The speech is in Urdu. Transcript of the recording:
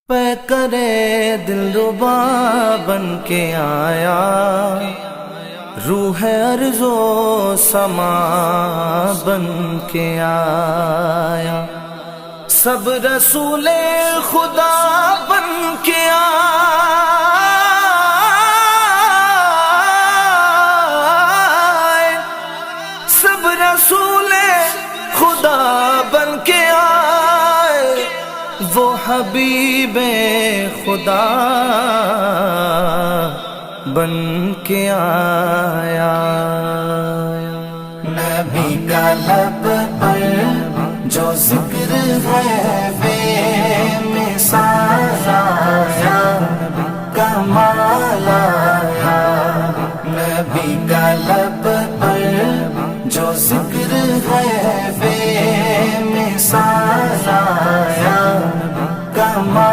پے کرے دلربا بن کے آیا، روح ارض و سما بن کے آیا، سب رسول خدا بن کے آئے، سب رسول خدا بن کے آئے، وہ حبیب خدا بن کے آیا۔ نبی کا لب پر جو ذکر ہے بے مثال